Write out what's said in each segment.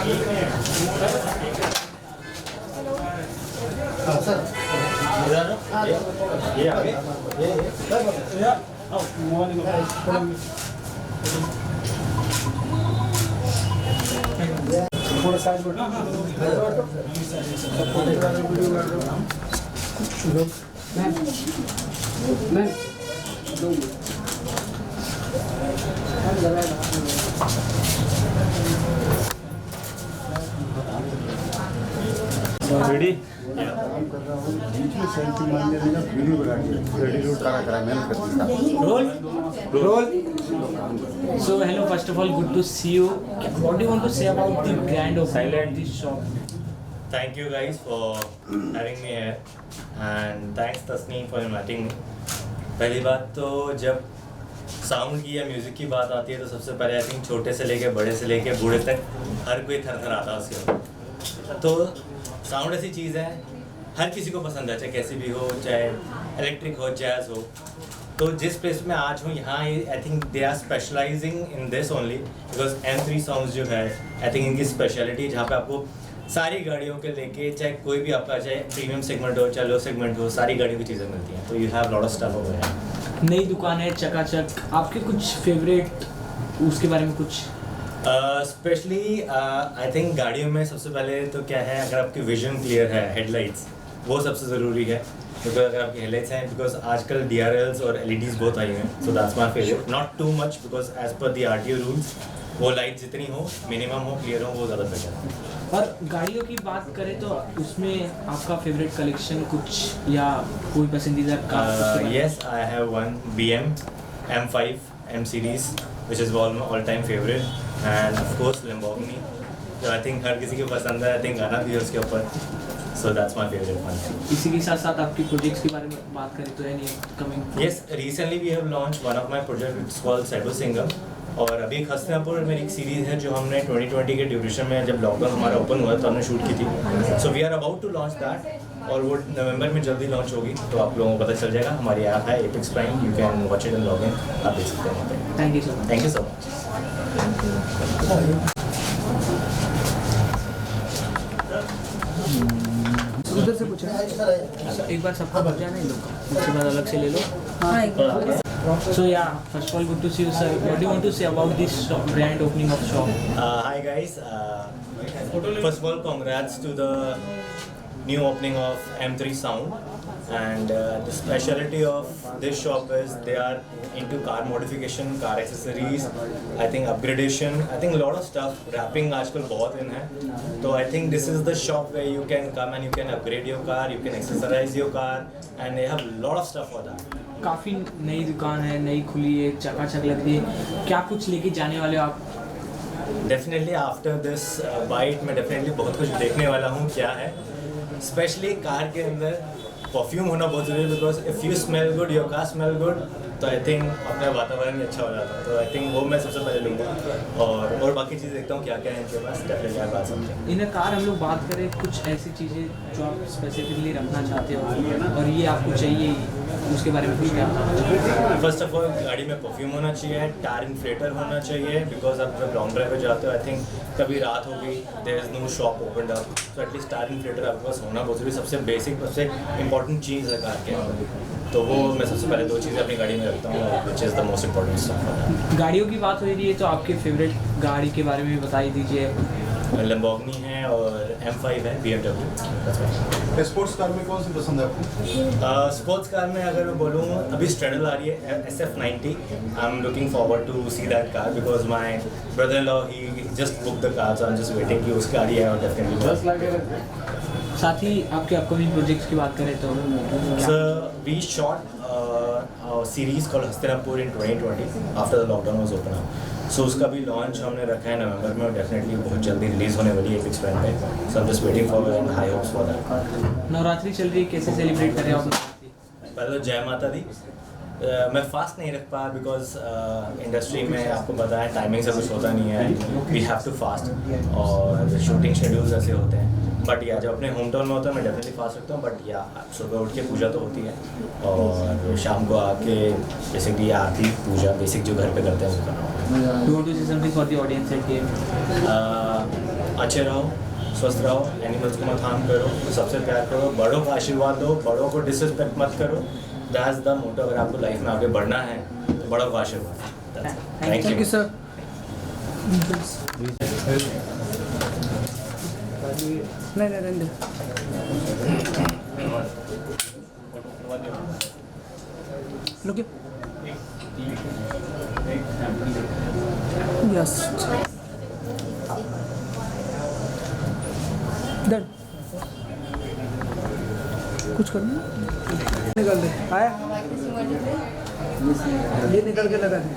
Sir ये आगे ये थोड़ा साइड में ready Roll. So hello, first of all, good to see you. What do you want to say about the grand opening of this shop? Thank you guys for having me here and thanks Tasneem for inviting me. पहली बात तो जब sound की या music की बात आती है तो सबसे पहले आई थिंक छोटे से लेके बड़े से लेके बूढ़े तक हर कोई थर आता है उसके। तो साउंड ऐसी चीज़ है हर किसी को पसंद है, चाहे कैसी भी हो, चाहे इलेक्ट्रिक हो, जैज़ हो। तो जिस प्लेस में आज हूँ यहाँ I think they are specializing in this only because M3 sounds जो है आई थिंक इनकी स्पेशलिटी जहाँ पे आपको सारी गाड़ियों के लेके चाहे कोई भी आपका चाहे प्रीमियम सेगमेंट हो चाहे लो सेगमेंट हो सारी गाड़ियों की चीज़ें मिलती हैं। तो you have lot of stuff over here. नई दुकान है चकाचक, आपके कुछ फेवरेट उसके बारे में कुछ? स्पेशली आई थिंक गाड़ियों में सबसे पहले तो क्या है, अगर आपकी विजन क्लियर है, हेडलाइट्स वो सबसे ज़रूरी है। बिकॉज अगर आपकी हेडलाइट्स हैं, बिकॉज आजकल DRLs और LEDs बहुत आई हैं, so that's my favourite. Not too much because as per the RTO rules वो लाइट जितनी हो, मिनिमम हो, क्लियर हो, वो ज़्यादा बेटर है। और गाड़ियों की बात करें तो उसमें आपका फेवरेट कलेक्शन कुछ या कोई पसंदीदा car? Yes, I have one BM M5 M series which is all time favorite and of course Lamborghini जो I think हर किसी को पसंद है। I think गाना भी है उसके ऊपर, so that's my favorite one. इसी के साथ साथ आपकी प्रोजेक्ट्स के बारे में बात करें तो any coming? Yes, recently we have launched one of my project, it's called Cyber Singham। और अभी हस्तिनापुर मेरी एक सीरीज़ है जो हमने 2020 के ड्यूरेशन में जब लॉकडाउन हमारा ओपन हुआ तो हमने शूट की थी। So we are about to launch that और वो नवंबर में जल्दी लॉन्च होगी, तो आप लोगों को पता चल जाएगा। हमारी ऐप है epics Prime, you can watch it and log in, आप देख सकते हैं वहाँ पे। Thank you so much. Thank you so much. उधर से पूछा एक बार सबका बच जाना इन लोग का, उसके बाद अलग से ले लो। So yeah, first of all, good to see you, sir. What do you want to say about this grand opening of shop? Hi guys. First of all, congrats to the new opening of M3 Sound. And the specialty of this shop is they are into car modification, car accessories, I think upgradation, I think a lot of stuff. Wrapping आजकल बहुत in है, तो I think this is the shop where you can come and you can upgrade your car, you can accessorize your car, and they have a lot of stuff for that. काफ़ी नई दुकान है, नई खुली है, चकाचक लग रही है। क्या कुछ लेके जाने वाले हो आप? डेफिनेटली आफ्टर दिस बाइट मैं डेफिनेटली बहुत कुछ देखने वाला हूँ। क्या है स्पेशली कार के अंदर परफ्यूम होना बहुत ज़रूरी है, because if you smell good your car smell good, तो आई थिंक अपना वातावरण भी अच्छा हो जाता है। तो आई थिंक वो मैं सबसे पहले लूँगा और बाकी चीज़ देखता हूँ क्या क्या है इनके पास। डेफिनेटली आप बात सकते हैं। इन कार हम लोग बात करें कुछ ऐसी चीज़ें जो आप स्पेसिफिकली रखना चाहते हो और ये आपको चाहिए, उसके बारे में कुछ क्या? फर्स्ट ऑफ ऑल गाड़ी में परफ्यूम होना चाहिए, टायर इन्फ्लेटर होना चाहिए, बिकॉज आप जब लॉन्ग ड्राइव पे जाते हो आई थिंक कभी रात हो गई, there is no shop open up, तो एटलीस्ट टायर इन्फ्लेटर आपके पास होना बहुत जरूरी, सबसे बेसिक सबसे इंपॉर्टेंट चीज़ है कार के अंदर। तो वो मैं सबसे पहले दो चीज़ें अपनी गाड़ी में रखता हूँ, which is the most important stuff. गाड़ियों की बात हो रही है तो आपके फेवरेट गाड़ी के बारे में बता ही दीजिए। लैम्बोर्गिनी है और M5 है BMW। स्पोर्ट्स कार में कौन सी पसंद है आपको? स्पोर्ट्स कार में अगर मैं बोलूँ अभी स्ट्रेडल आ रही है SF90। I am looking forward to see that car because my brother in law he just book the car, so I am just waiting कि उसकी गाड़ी है और डेफिनेटली। साथ ही आपके अपकमिंग प्रोजेक्ट्स की बात करें तो we shot series called Hastinapur in 2020 after the lockdown was open up. So उसका भी लॉन्च हमने रखा है नवंबर में और डेफिनेटली बहुत जल्दी रिलीज़ होने वाली है एपिक्स प्राइम पे। So I am just waiting for and high hopes for that. Navratri चल रही है, कैसे सेलिब्रेट कर रहे हो आप? पहले तो जय माता दी। मैं फास्ट नहीं रख पाया बिकॉज इंडस्ट्री में आपको पता है टाइमिंग से कुछ होता नहीं है, वी हैव टू फास्ट और शूटिंग शेड्यूल्स ऐसे होते हैं। बट या जब अपने होम टाउन में होता है मैं डेफिनेटली फास्ट रखता हूँ, बट या सुबह उठ के पूजा तो होती है और शाम को आके बेसिकली आरती पूजा बेसिक जो घर पे करते हैं वो करना। You want to say something for the audience at the end? अच्छे रहो, स्वस्थ रहो, एनिमल्स को मत हार्म करो, सबसे प्यार करो, बड़ों को आशीर्वाद दो, बड़ों को डिसरिस्पेक्ट मत करो। That's the motto. अगर आपको लाइफ में आगे बढ़ना है तो बड़ों को आशीर्वाद। Thank you sir. नहीं रहने दे। Look it. Yes. Done. कुछ करना? निकाल दे। आया? ये निकल के लगा दे।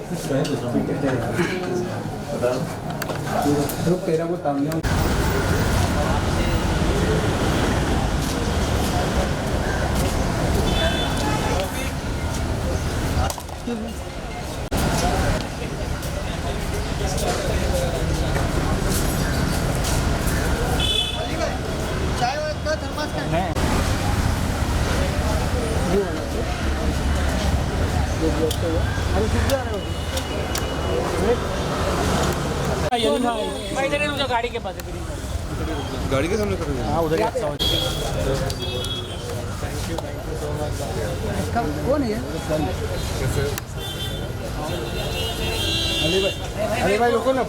रुक तेरा को तामिया। गाड़ी के पास गाड़ी के सामने खड़े हैं। हाँ उधर ही अच्छा कौन है? अली भाई रुको ना।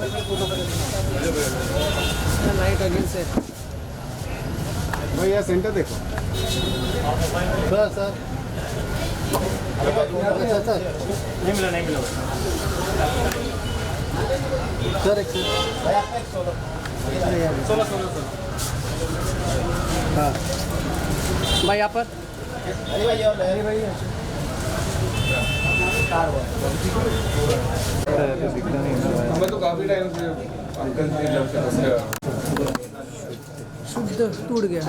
लाइट अगेंस्ट है भाई, यार सेंटर देखो। सर नहीं मिला सर एक हाँ भाई यहाँ पर हमें तो काफी टाइम से अंकल की जब से फंस गया। शुद्ध टूट गया।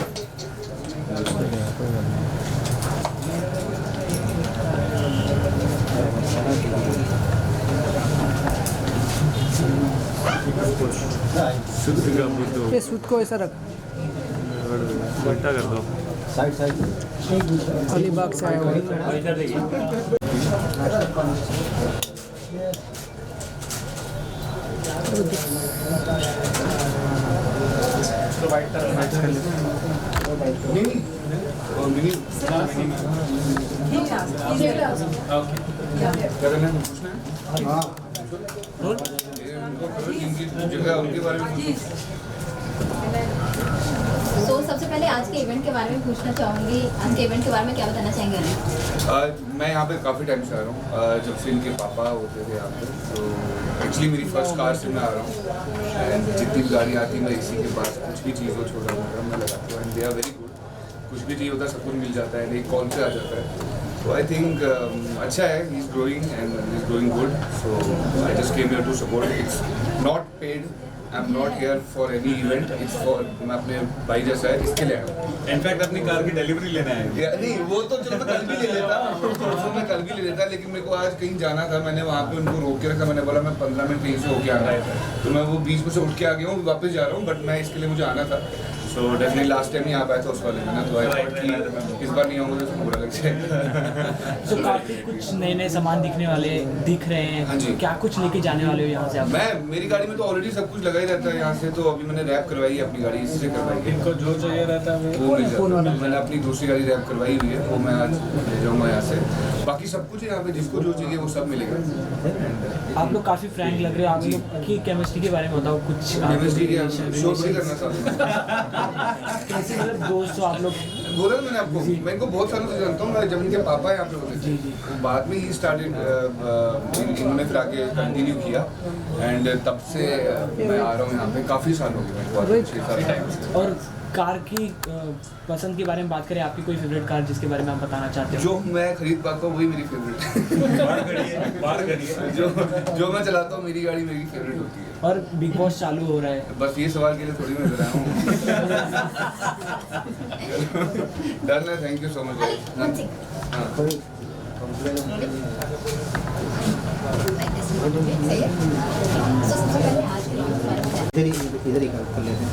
ये सूट को ऐसा रख, उल्टा कर दो। साइड साइड अलीबाग से आया हुआ। जगह उनके बारे में तो सबसे पहले आज के इवेंट के बारे में पूछना चाहूँगी। आज के इवेंट के बारे में क्या बताना चाहेंगे उन्हें? मैं यहाँ पे काफ़ी टाइम से आ रहा हूँ। जब से इनके पापा होते थे यहाँ पे, तो एक्चुअली मेरी फर्स्ट कार से मैं आ रहा हूँ। एंड जितनी भी गाड़ी आती मैं इसी के पास कुछ भी चीज़ को छोटा मोटा मैं लगाता हूँ। And they are very good. कुछ भी चाहिए होता है सब कुछ मिल जाता है, एक कॉल से आ जाता है। तो आई थिंक अच्छा है, he is growing and he is growing good. So I just came here to support. It's not paid, I am not here for any event. It's for, मैं अपने भाई जैसा है इसके लिए आया हूँ। इनफैक्ट अपनी कार की डिलीवरी लेना है। नहीं वो तो चलो मैं कल भी ले लेता, परसों मैं कल भी ले लेता, लेकिन मेरे को आज कहीं जाना था। मैंने वहाँ पे उनको रोक के रखा। मैंने बोला मैं 15 मिनट कहीं से होके आना है, तो मैं वो 20 में से उठ के आ गया हूँ, वापस जा रहा हूँ। बट मैं इसके लिए मुझे आना था। सो डेफिनेटली लास्ट टाइम यहाँ पाया था उस वाले में ना, तो आई थॉट कि इस बार नहीं आऊँगा तो बुरा लग जाए। तो काफी कुछ नए नए सामान दिखने वाले दिख रहे हैं। हाँ जी। क्या कुछ लेके जाने वाले हो यहाँ से आप? मैं मेरी गाड़ी में तो ऑलरेडी सब कुछ लगा ही रहता है यहाँ से। तो अभी मैंने रैप करवाई है अपनी गाड़ी, इससे करवाई है। इनको जो चाहिए रहता है वो मिल जाता है। मैंने अपनी दूसरी गाड़ी रैप करवाई हुई है, वो मैं आज ले जाऊँगा यहाँ से। बाकी सब कुछ है यहाँ पे, जिसको जो चाहिए वो सब मिलेगा। आप लोग काफी फ्रैंक लग रहे हो। आप लोग की केमिस्ट्री के बारे में बताओ कुछ। केमिस्ट्री की शो थोड़ी करना चाहता कैसे मतलब दोस्त हो आप लोग? बोला ना मैंने आपको, मैं इनको बहुत सालों से जानता हूँ। मैं जब इनके पापा यहाँ पे होते थे, तो बाद में ही स्टार्टेड, इन्होंने फिर आगे कंटिन्यू किया। एंड तब से मैं आ रहा हूँ यहाँ पे, काफ़ी साल हो गए, 6 साल। और कार की पसंद के बारे में बात करें, आपकी कोई फेवरेट कार जिसके बारे में आप बताना चाहते हो? जो मैं खरीद पाता हूँ वही मेरी फेवरेट है। जो मैं चलाता हूँ मेरी गाड़ी मेरी फेवरेट होती है। और बिग बॉस चालू हो रहा है, बस ये सवाल के लिए थोड़ी मैं कर रहा हूँ। डन है, थैंक यू सो मच। सही है। तो सबसे पहले आज के इवेंट के बारे में इधर ही कर लेते हैं।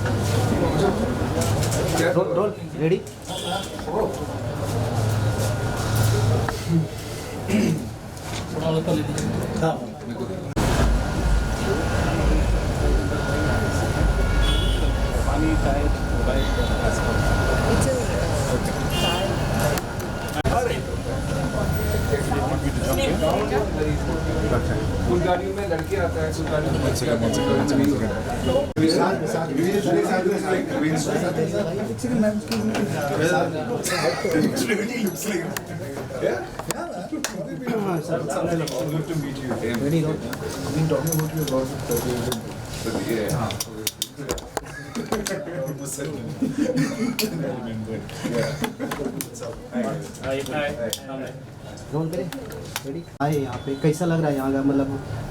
Roll ready. maybe tire by कुछ गाड़ियों में लड़के आता है, कुछ गाड़ियों में बच्चे आते रोल करें रेडी आए यहाँ पे कैसा लग रहा है यहाँ का मतलब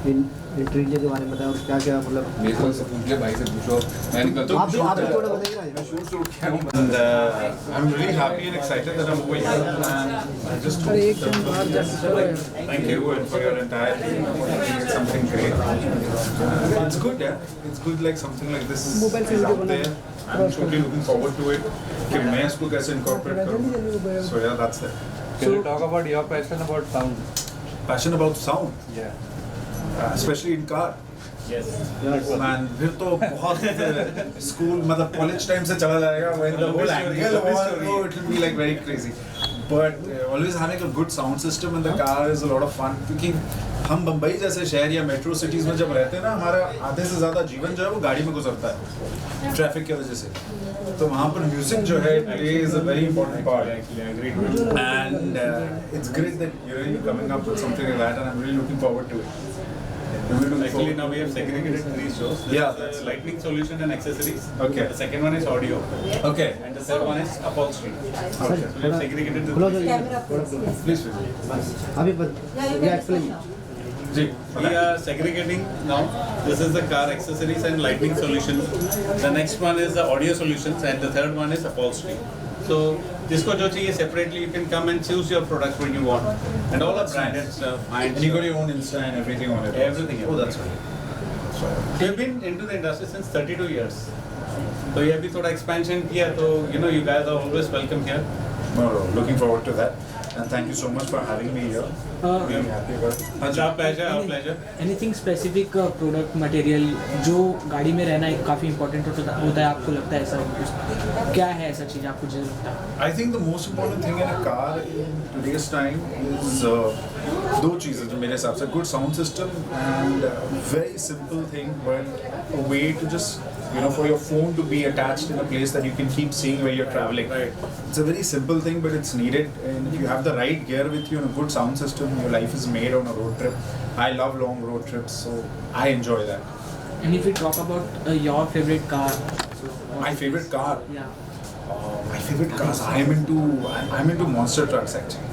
इंटरव्यू के बारे में बताओ और क्या क्या मतलब मेरे को से पूछ ले, भाई से पूछो, मैं निकलता हूँ। आप भी थोड़ा बताइए ना शूट शूट क्या हूँ and I'm really happy and excited that I'm going here and I just hope thank you and for your entire team for making it something great. It's good, yeah. It's good like something like this is out there. I'm totally looking forward to it. कि मैं इसको कैसे incorporate करूँ. So yeah, that's it. Can you talk about your passion about sound? Passion about sound, Yeah. especially in car. Yes. Man, फिर तो बहुत school मतलब college time से चला जाएगा when the whole angle was, oh, it will be like very crazy. But always having a good sound system in the car is a lot of fun क्योंकि हम बम्बई जैसे शहर या मेट्रो सिटीज में जब रहते हैं ना, हमारा आधे से ज़्यादा जीवन जो है वो गाड़ी में गुजरता है ट्रैफिक की वजह से, तो वहाँ पर म्यूजिक जो है plays a very important part. And it's great that you're coming up with something like that, and I'm really looking forward to it. Actually, now we have segregated 3 shows. This Yeah, is, that's lighting solution and accessories. Okay. The second one is audio, Okay. and the third one is upholstery. Okay. So we have segregated the close हो 3 जाइए Please, please. अभी explain जी. We are segregating now. This is the car accessories and lighting solution. The next one is the audio solutions, and the third one is upholstery. So, जिसको जो चाहिए separately, you can come and choose your products when you want, and all are branded stuff. And you got your own Insta and everything on it. Everything. Oh, that's right. We've been into the industry since 32 years. तो ये भी थोड़ा expansion किया, तो you know you guys are always welcome here. No, looking forward to that. And thank you so much for having me here. Really happy about it. Our pleasure, our pleasure. Anything specific product material जो गाड़ी में रहना एक काफ़ी important होता है आपको लगता है ऐसा कुछ क्या है ऐसा चीज़ आपको जो लगता है I think the most important thing in a car in today's time is दो चीज़ें जो मेरे हिसाब से good sound system and very simple thing but a way to just for your phone to be attached in a place that you can keep seeing where you're traveling. Right. It's a very simple thing but it's needed, and if you have the right gear with you and a good sound system, your life is made on a road trip. I love long road trips, so I enjoy that. And if we talk about your favorite car, My favorite car. yeah, My favorite cars. I'm into monster trucks actually.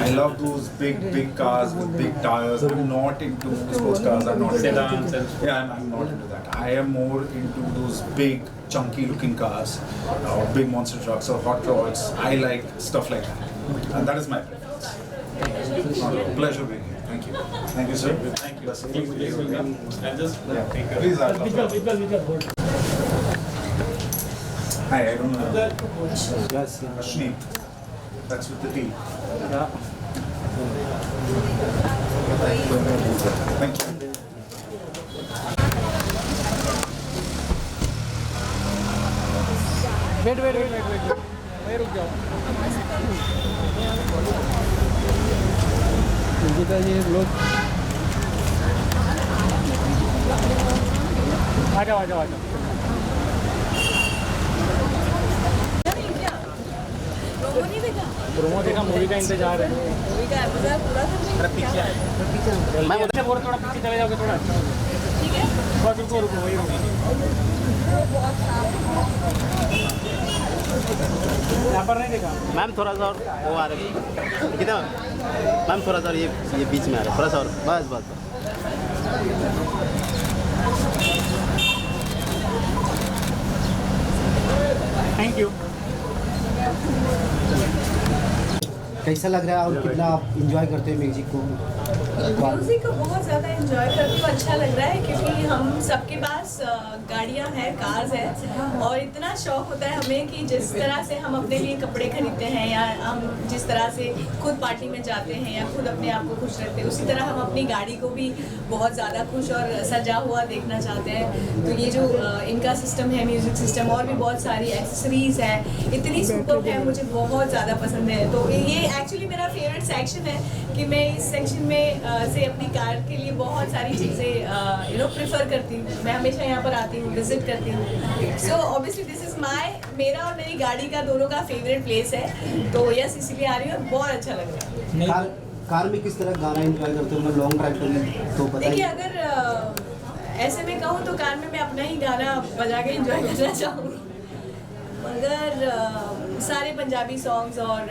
I love those big cars with big tires. I'm not into sports cars. I'm not into Sedans and yeah, I'm not into that. I am more into those big, chunky looking cars, big monster trucks or hot rods. I like stuff like that, and that is my preference. Pleasure being here. Thank you. Thank you, sir. Thank you. Please welcome. And just take care. Please, I'll Hi, I don't know. Yes Ashni. That's with the T. Thank you. Wait वहीं रुक जाओ ये लोग आ जाओ promo देखा movie का इंतजार है मैं थोड़ा पीछे चले जाओगे थोड़ा बस रुको वही रुको यहाँ पर नहीं देखा मैम थोड़ा सा और वो आ रहा है कितना मैम थोड़ा सा और ये बीच में आ रहा है थोड़ा सा और बस थैंक यू कैसा लग रहा है और कितना आप इंजॉय करते हैं म्यूजिक को म्यूज़िक को बहुत ज़्यादा एंजॉय करती हूँ, अच्छा लग रहा है क्योंकि हम सबके पास गाड़ियाँ हैं, कार्स हैं और इतना शौक होता है हमें कि जिस तरह से हम अपने लिए कपड़े खरीदते हैं या हम जिस तरह से खुद पार्टी में जाते हैं या खुद अपने आप को खुश रखते हैं, उसी तरह हम अपनी गाड़ी को भी बहुत ज़्यादा खुश और सजा हुआ देखना चाहते हैं। तो ये जो इनका सिस्टम है, म्यूज़िक सिस्टम, और भी बहुत सारी एक्सेसरीज हैं, इतनी सुपर है, मुझे बहुत ज़्यादा पसंद है। तो ये एक्चुअली मेरा फेवरेट सेक्शन है कि मैं इस सेक्शन में से अपनी कार के लिए बहुत सारी चीज़ें प्रेफर करती हूँ। मैं हमेशा यहाँ पर आती हूँ, विजिट करती हूँ। सो ऑब्वियसली दिस इज़ मेरा और मेरी गाड़ी का दोनों का फेवरेट प्लेस है। तो यस, इसीलिए आ रही हूँ और बहुत अच्छा लग रहा है। कार में किस तरह गाना एंजॉय करते हो, मतलब लॉन्ग ड्राइव पर? तो देखिए, बताइए। अगर ऐसे में कहूँ तो कार में मैं अपना ही गाना बजा के एंजॉय करना चाहूँगी, मगर सारे पंजाबी सॉन्ग्स और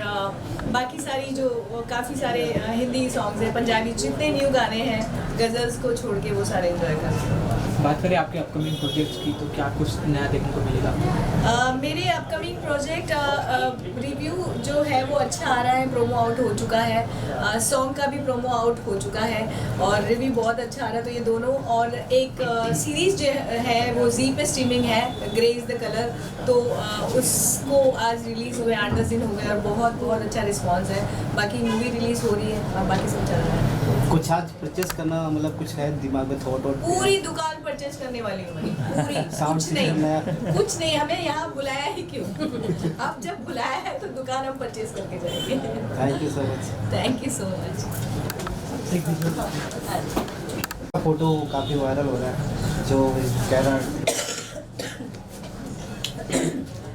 बाकी सारी जो काफ़ी सारे हिंदी सॉन्ग्स हैं, पंजाबी जितने न्यू गाने हैं, गज़ल्स को छोड़ के वो सारे एंजॉय करते हैं। बात करें आपके अपकमिंग प्रोजेक्ट्स की, तो क्या कुछ नया देखने को मिलेगा? मेरे अपकमिंग प्रोजेक्ट रिव्यू जो है वो अच्छा आ रहा है, प्रोमो आउट हो चुका है, सॉन्ग का भी प्रोमो आउट हो चुका है और रिव्यू बहुत अच्छा आ रहा है। तो ये दोनों, और एक सीरीज़ जो है वो जी पे स्ट्रीमिंग है, ग्रे इज़ द कलर, तो उसको आज रिलीज़ हुए 8-10 दिन हो गए और बहुत बहुत अच्छा रिस्पॉन्स है। बाकी मूवी रिलीज़ हो रही है और बाकी सब चल रहा है। कुछ आज परचेस करना, मतलब कुछ है दिमाग में थॉट? और पूरी दुकान परचेस करने वाली हूँ मैं, पूरी। साउंड सिस्टम कुछ नहीं, हमें यहाँ बुलाया ही क्यों? अब जब बुलाया है तो दुकान हम परचेस करके जाएंगे। Thank you so much. Thank you so much. Photo काफ़ी वायरल हो रहा है, जो कह रहा है।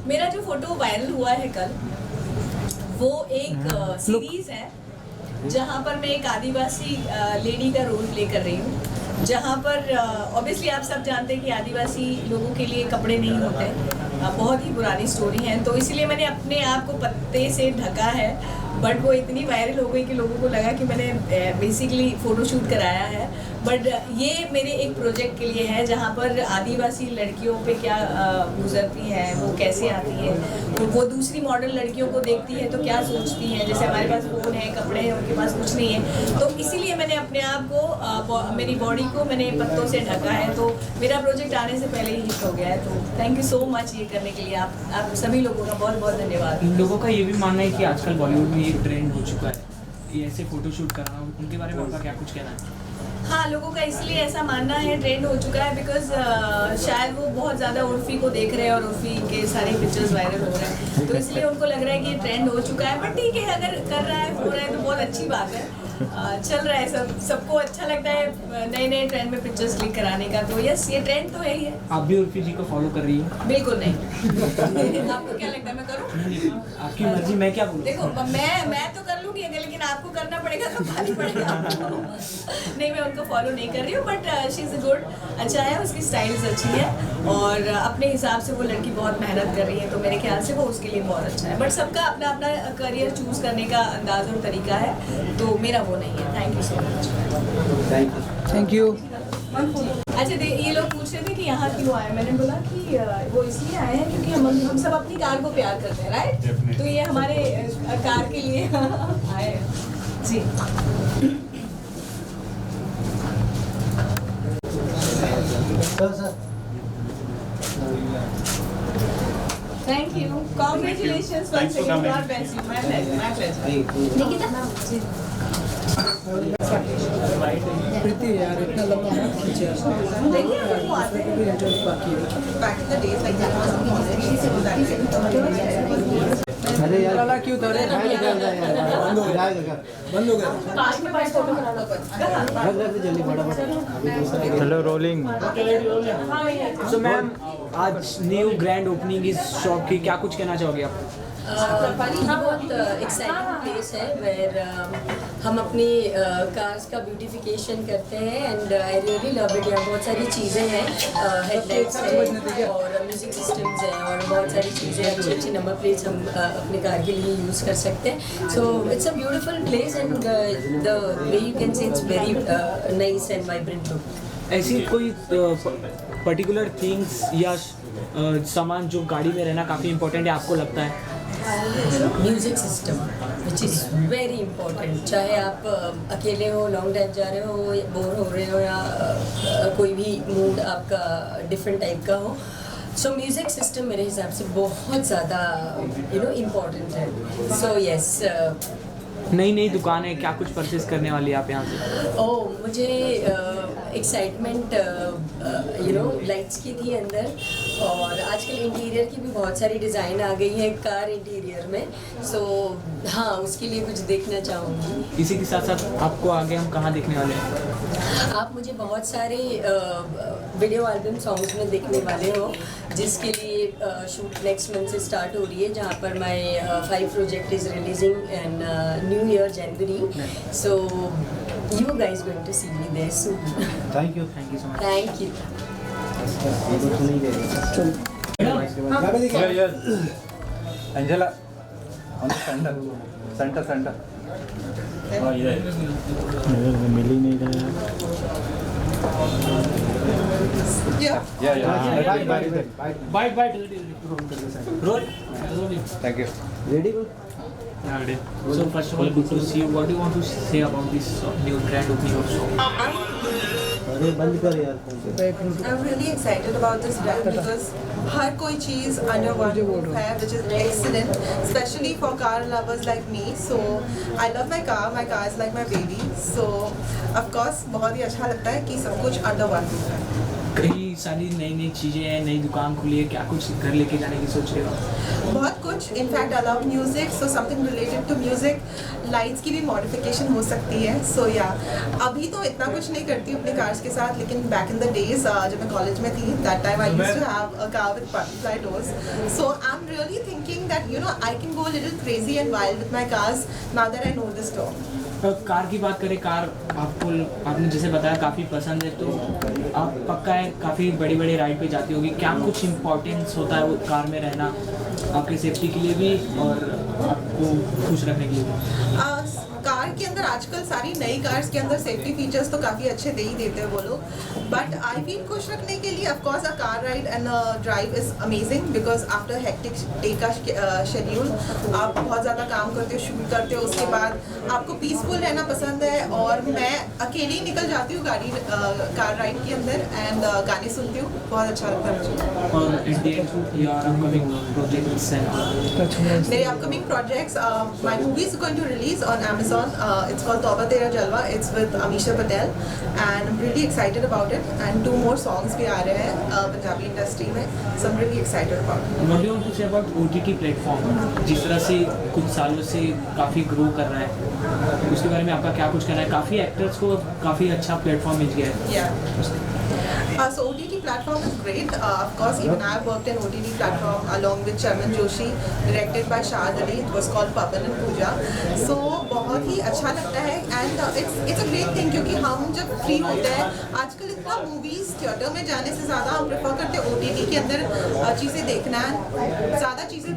मेरा जो फोटो वायरल हुआ है कल, वो एक सीरीज है जहाँ पर मैं एक आदिवासी लेडी का रोल प्ले कर रही हूँ, जहाँ पर ऑब्वियसली आप सब जानते हैं कि आदिवासी लोगों के लिए कपड़े नहीं होते, बहुत ही पुरानी स्टोरी है। तो इसलिए मैंने अपने आप को पत्ते से ढका है, बट वो इतनी वायरल हो गई कि लोगों को लगा कि मैंने बेसिकली फ़ोटोशूट कराया है। बट ये मेरे एक प्रोजेक्ट के लिए है जहाँ पर आदिवासी लड़कियों पे क्या गुजरती हैं, वो कैसे आती हैं, तो वो दूसरी मॉडर्न लड़कियों को देखती है तो क्या सोचती हैं। जैसे हमारे पास फ़ोन है, कपड़े हैं, उनके पास कुछ नहीं है, तो इसीलिए मैंने अपने आप को, मेरी बॉडी को मैंने पत्तों से ढका है। तो मेरा प्रोजेक्ट आने से पहले ही हिट हो गया है। तो थैंक यू सो मच ये करने के लिए। आप सभी लोगों का बहुत बहुत धन्यवाद। लोगों का ये भी मानना है कि आजकल बॉलीवुड में एक ट्रेंड हो चुका है, ये ऐसे फोटोशूट करना, उनके बारे में आपका क्या कुछ कहना है? हाँ, लोगों का इसलिए ऐसा मानना है, ट्रेंड हो चुका है, बिकॉज शायद वो बहुत ज़्यादा उर्फी को देख रहे हैं और उर्फी के सारे पिक्चर्स वायरल हो रहे हैं, तो इसलिए उनको लग रहा है कि ये ट्रेंड हो चुका है। बट ठीक है, अगर कर रहा है, हो रहा है तो बहुत अच्छी बात है। चल रहा है, सबको अच्छा लगता है नए नए ट्रेंड में पिक्चर्स क्लिक कराने का। तो यस, ये ट्रेंड तो है ही है। आप भी उर्फी जी को फॉलो कर रही हैं? बिल्कुल नहीं। आपको क्या लगता है मैं करूँ? आपकी मर्जी, मैं क्या बोलूँ? देखो, मैं तो कर लूँगी, लेकिन आपको करना पड़ेगा तो पानी पड़ेगा आपको। नहीं, मैं उनको फॉलो नहीं कर रही हूँ, बट शी इज़ गुड, अच्छा है, उसकी स्टाइल्स अच्छी है और अपने हिसाब से वो लड़की बहुत मेहनत कर रही है, तो मेरे ख्याल से वो उसके लिए बहुत अच्छा है। बट सबका अपना अपना करियर चूज़ करने का अंदाज़ और तरीका है, तो मेरा वो नहीं है। Thank you so much. Thank you. अच्छा, ये लोग पूछ रहे थे कि यहाँ क्यों आए। मैंने बोला कि वो इसलिए आए हैं क्योंकि हम सब अपनी कार को प्यार करते हैं, राइट? तो ये हमारे कार के लिए आए हैं जी। Thank you. Congratulations once again. God bless you. My pleasure. My pleasure. Nikita. प्रीति यार, इतना लंबा देखिए, वो आते हैं। अरे यार क्यों था रे? बंद हो गया। जल्दी फटाफट। Hello, rolling. सो मैम, आज न्यू ग्रैंड ओपनिंग इस शॉप की, क्या कुछ कहना चाहोगे आप? बहुत एक्साइटिंग प्लेस है वेयर हम अपनी कार्स का ब्यूटिफिकेशन करते हैं and I really love it. यहाँ बहुत सारी चीज़ें हैं, हेडलाइट्स हैं और म्यूज़िक सिस्टम्स हैं और बहुत सारी चीज़ें, अच्छी अच्छी नंबर प्लेट्स हम अपने कार के लिए यूज़ कर सकते हैं। So it's a beautiful place and the way you can say it's very nice and vibrant look. ऐसी कोई पर्टिकुलर थिंग्स या सामान जो गाड़ी में रहना काफ़ी इम्पोर्टेंट है आपको लगता है? Music system which is very important. चाहे आप अकेले हो, लॉन्ग ड्राइव जा रहे हो, बोर हो रहे हो, या कोई भी मूड आपका डिफरेंट टाइप का हो, सो म्यूज़िक सिस्टम मेरे हिसाब से बहुत ज़्यादा इम्पोर्टेंट है। सो यस, नई दुकान है, क्या कुछ परचेज करने वाली है आप यहाँ से? ओह, मुझे एक्साइटमेंट लाइट्स की थी अंदर, और आजकल इंटीरियर की भी बहुत सारी डिज़ाइन आ गई है कार इंटीरियर में। सो हाँ, उसके लिए कुछ देखना चाहूँगी। इसी के साथ साथ आपको आगे हम कहाँ देखने वाले हैं? आप मुझे बहुत सारे वीडियो एल्बम सॉन्ग्स में देखने वाले हो, जिसके लिए शूट नेक्स्ट मंथ से स्टार्ट हो रही है, जहाँ पर माई 5 project is releasing in new year January. So you guys going to see me there soon. Thank you so much. Thank you. Angela, on the center. हाँ, इधर मिल ही नहीं रहा। Bye. Roll. Thank you. Ready? So first of all, good to see you. What do you want to say about this new grand opening of shop? अरे बंद कर यार। I'm really excited about this brand because हर कोई चीज़ under one roof है, which is excellent, especially for car lovers like me. So I love my car is like my baby. So of course बहुत ही अच्छा लगता है कि सब कुछ under one roof है। कई सारी नई चीज़ें हैं, नई दुकान खुली है, क्या कुछ घर लेके जाने की सोच रहे हो? बहुत कुछ। In fact I love music, so something related to music. Lights की भी मॉडिफिकेशन हो सकती है। सो या अभी तो इतना कुछ नहीं करती अपने कार्स के साथ, लेकिन बैक इन द डेज जब मैं कॉलेज में थी, that time I used to have a car with butterfly doors. So I am really thinking that I can go little crazy and wild with my cars now that I know this store. Car की बात करें, car आपने जैसे बताया काफ़ी पसंद है, तो आप पक्का है काफ़ी बड़ी राइड पे जाती होगी। क्या कुछ इम्पोर्टेंस होता है वो कार में रहना, आपकी सेफ्टी के लिए भी और आपको खुश रखने के लिए भी? कार के अंदर आजकल सारी नई कार्स के अंदर सेफ्टी फीचर्स तो काफ़ी अच्छे दे ही देते हैं वो लोग, बट आई फील खुश रखने के लिए of course a car ride and drive is amazing because after hectic day का शेड्यूल आप बहुत ज़्यादा काम करते हो, शूट करते हो, उसके बाद आपको पीसफुल रहना पसंद है। और मैं अकेली निकल जाती हूँ कार राइड के अंदर एंड गाने सुनती हूँ, बहुत अच्छा लगता है मुझे। मेरे upcoming projects, my movie is going to release on Amazon. It's called Tauba Tera Jalwa. It's with Amisha Patel and I'm really excited about it. And 2 more songs भी आ रहे हैं पंजाबी इंडस्ट्री में, so I'm really excited about it. What do you want to say about OTT platform? जिस तरह से कुछ सालों से काफ़ी ग्रो कर रहा है, उसके बारे में आपका क्या कुछ कहना है? काफ़ी एक्टर्स को काफ़ी अच्छा प्लेटफॉर्म मिल गया है। Yeah. So OTT platform is great. Of course, even I worked in OTT platform along with Chairman Joshi, directed by Shahid Ali. It was called Pavan and Pooja. So बहुत ही अच्छा लगता है and it's a great thing क्योंकि हम जब free होते हैं, आजकल इतना मूवीज़ थिएटर में जाने से ज़्यादा हम प्रेफर करते हैं OTT के अंदर चीज़ें देखना है।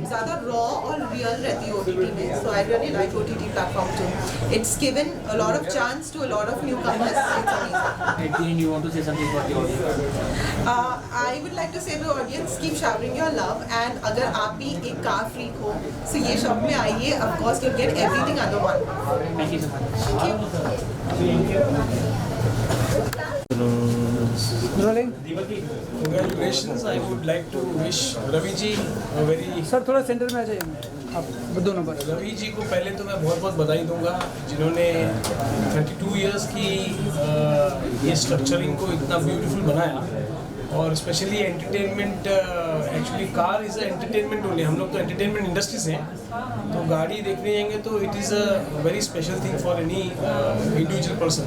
ज़्यादा रॉ और रियल रहती है OTT में। So I really like OTT platform too. It's given a lot of chance to a lot of newcomers. It's amazing. At the end, you want to say something for the audience? I would like to say to the audience, keep showering your love and अगर आप भी एक car freak हो, so ये shop में आइए, of course you'll get everything under one. Thank you so much. Thank you. Rolling. Congratulations. I would like to wish Ravi ji a very. Sir थोड़ा centre में आ जाइए आप, 2 नंबर। रवि जी को पहले तो मैं बहुत बहुत बधाई दूंगा, जिन्होंने 32 इयर्स की ये स्ट्रक्चरिंग को इतना ब्यूटीफुल बनाया, और specially entertainment, actually car is entertainment only. हम लोग तो एंटरटेनमेंट इंडस्ट्री से हैं, तो गाड़ी देखने जाएंगे तो it is a very special thing for any individual person.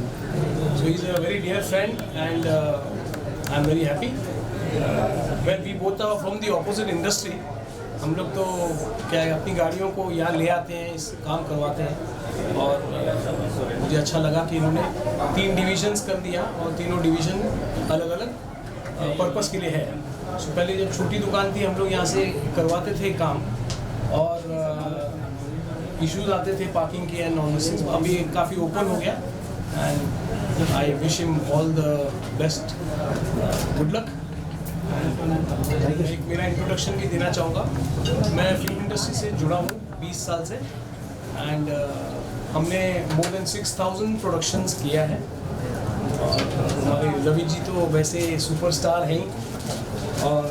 So he is a very dear friend and I am very happy. Well we both are from the opposite industry. हम लोग तो क्या है, अपनी गाड़ियों को यहाँ ले आते हैं, इस काम करवाते हैं, और मुझे अच्छा लगा कि इन्होंने 3 डिविजन्स कर दिया, और तीनों डिवीज़न अलग अलग पर्पस के लिए है। So, पहले जब छोटी दुकान थी, हम लोग यहाँ से करवाते थे काम, और इश्यूज आते थे पार्किंग के एंड ऑल दिस। अभी काफ़ी ओपन हो गया, and I wish him all the best, good luck. एक मेरा इंट्रोडक्शन भी देना चाहूँगा। मैं फिल्म इंडस्ट्री से जुड़ा हूँ 20 साल से एंड हमने मोर देन 6000 प्रोडक्शंस किया है। और हमारे रवि जी तो वैसे सुपरस्टार हैं और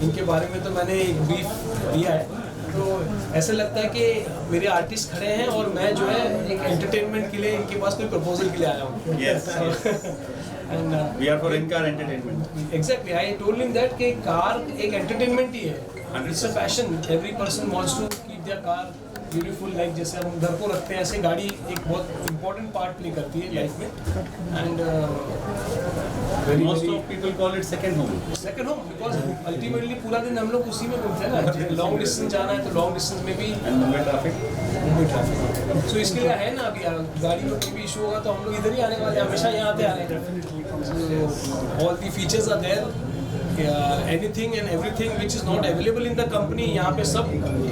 इनके बारे में तो मैंने एक ब्रीफ दिया है। तो ऐसा लगता है कि मेरे आर्टिस्ट खड़े हैं और मैं जो है एक एंटरटेनमेंट के लिए इनके पास कोई प्रपोजल के लिए आया हूँ। Yes. And We are for in-car entertainment. exactly, I told him that कि कार एक एंटरटेनमेंट ही है। It's a passion. Every person wants to keep their car beautiful, like जैसे हम घर को रखते हैं ऐसे गाड़ी एक बहुत important part प्ले करती है लाइफ में। And Most of people call it second home. second home because ultimately पूरा दिन हम लोग उसी में घूमते हैं ना। लॉन्ग डिस्टेंस जाना है तो लॉन्ग डिस्टेंस में भी मुंबई ट्रैफिक। सो इसके लिए है ना अभी गाड़ी में कोई भी इशू होगा तो हम लोग इधर ही आने वाले हैं, हमेशा यहाँ आते आ रहे हैं। All the features are there, anything and everything which is not available in the company यहाँ पे सब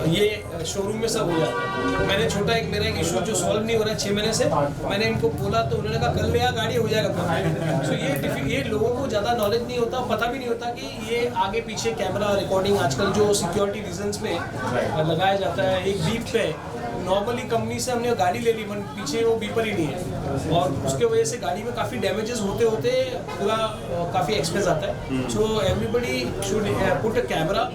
ये शोरूम में सब हो जाता है। मैंने छोटा एक मेरा एक इशू जो सॉल्व नहीं हो रहा है 6 महीने से, मैंने इनको बोला तो उन्होंने कहा कल नया गाड़ी हो जाएगा। सो ये लोगों को ज़्यादा नॉलेज नहीं होता, पता भी नहीं होता कि ये आगे पीछे कैमरा रिकॉर्डिंग आजकल जो सिक्योरिटी रीजंस पे लगाया जाता है। एक बीप पे नॉर्मली कंपनी से हमने गाड़ी ले ली, पीछे वो बीपर ही नहीं है और उसके वजह से गाड़ी में काफ़ी डैमेजेस होते होते पूरा काफ़ी एक्सपेंस आता है। So everybody should put a camera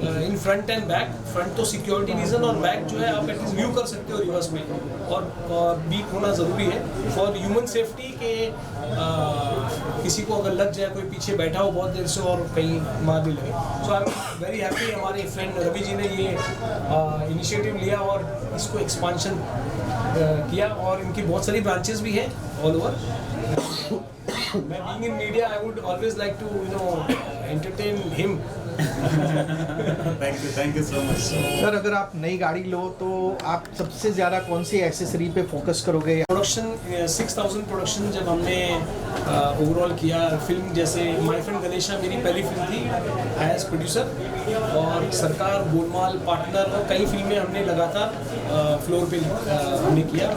in front end back. Front तो सिक्योरिटी रीजन और बैक जो है आप एटलीस्ट व्यू कर सकते हो रिवर्स में, और बीप होना ज़रूरी है फॉर ह्यूमन सेफ्टी के किसी को अगर लग जाए, कोई पीछे बैठा हो बहुत देर से और कहीं मार भी लगे। सो आई एम वेरी हैप्पी हमारे फ्रेंड रवि जी ने ये इनिशिएटिव लिया और इसको एक्सपांशन किया और इनकी बहुत सारी ब्रांचेस भी हैं ऑल ओवर। मैं being in media I would always like to entertain him. Thank you so much. सर अगर आप नई गाड़ी लो तो आप सबसे ज़्यादा कौन सी एक्सेसरी पे फोकस करोगे? प्रोडक्शन 6000 प्रोडक्शन जब हमने ओवरऑल किया फिल्म, जैसे माय फ्रेंड गणेशा मेरी पहली फिल्म थी एज प्रोड्यूसर, और सरकार, गोलमाल, पार्टनर और कई फिल्में हमने लगातार फ्लोर पे हमने किया,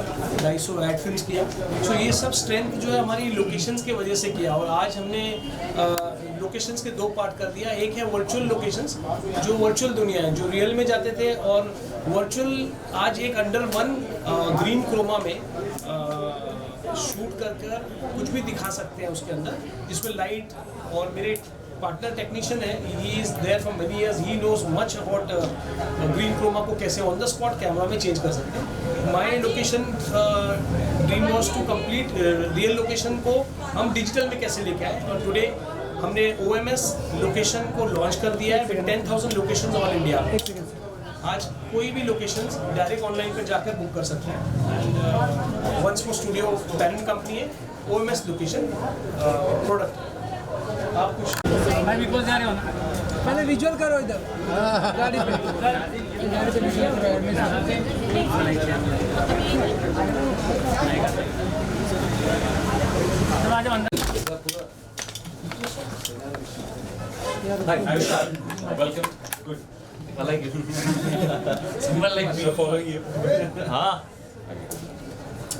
250 एड फिल्म किया। सो ये सब स्ट्रेंथ जो है हमारी लोकेशंस के वजह से किया। और आज हमने लोकेशंस के 2 पार्ट कर दिया। एक है वर्चुअल लोकेशंस, जो वर्चुअल दुनिया है, जो रियल में जाते थे, और वर्चुअल आज एक अंडर वन ग्रीन क्रोमा में शूट कर कुछ भी दिखा सकते हैं उसके अंदर, जिसमें लाइट, और मेरे पार्टनर टेक्नीशियन है, he is there for many years, he knows much about green chroma को कैसे ऑन द स्पॉट कैमरा में चेंज कर सकते हैं। My location dream was to complete real location को हम डिजिटल में कैसे लेके आए, और टुडे हमने OMS लोकेशन को लॉन्च कर दिया है विद 10,000 लोकेशंस ऑल इंडिया। आज कोई भी लोकेशंस डायरेक्ट ऑनलाइन पर जाकर बुक कर सकते हैं। And once for studio parent company है, OMS लोकेशन प्रोडक्ट। आप कुछ मैं बिग बॉस जा रहे हो ना, पहले विजुअल करो इधर गाड़ी पे विजुअल करो। Hi, Vishal. Welcome. Good. I like it. Someone like me following you. हाँ.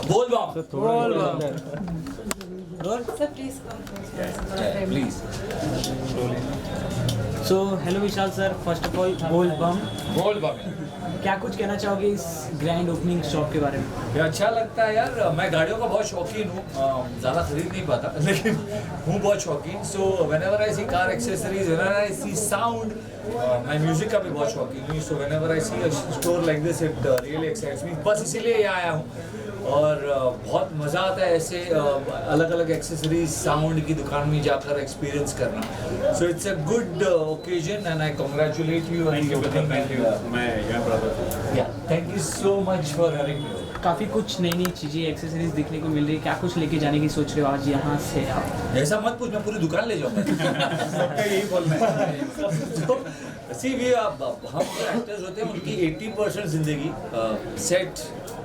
बोल बाप. बोल बाप. Sir, please come. Please. So hello Vishal sir, first of all बोल बम। क्या कुछ कहना चाहोगे इस ग्रैंड ओपनिंग शॉप के बारे में? ये अच्छा लगता है यार, मैं गाड़ियों का बहुत शौकीन हूँ, ज़्यादा खरीद नहीं पाता लेकिन हूँ बहुत शौकीन। So whenever I see car accessories, whenever I see sound, मैं म्यूजिक का भी बहुत शौकीन हूँ। So whenever I see a store like this it really excites me. बस इसीलिए यहाँ आया हूँ और बहुत मज़ा आता है ऐसे अलग अलग एक्सेसरीज साउंड की दुकान में जाकर एक्सपीरियंस करना। So it's a good occasion and I congratulate you. मैं यहाँ पर thank you so much for having me. काफ़ी कुछ नई नई चीज़ें एक्सेसरीज देखने को मिल रही है, क्या कुछ लेके जाने की सोच रहे हो आज यहाँ से आप? ऐसा मत पूछ, मैं पूरी दुकान ले जाऊँगा। सबका यही बोलना है। सी भी हम जो एक्टर्स होते हैं उनकी 80% जिंदगी सेट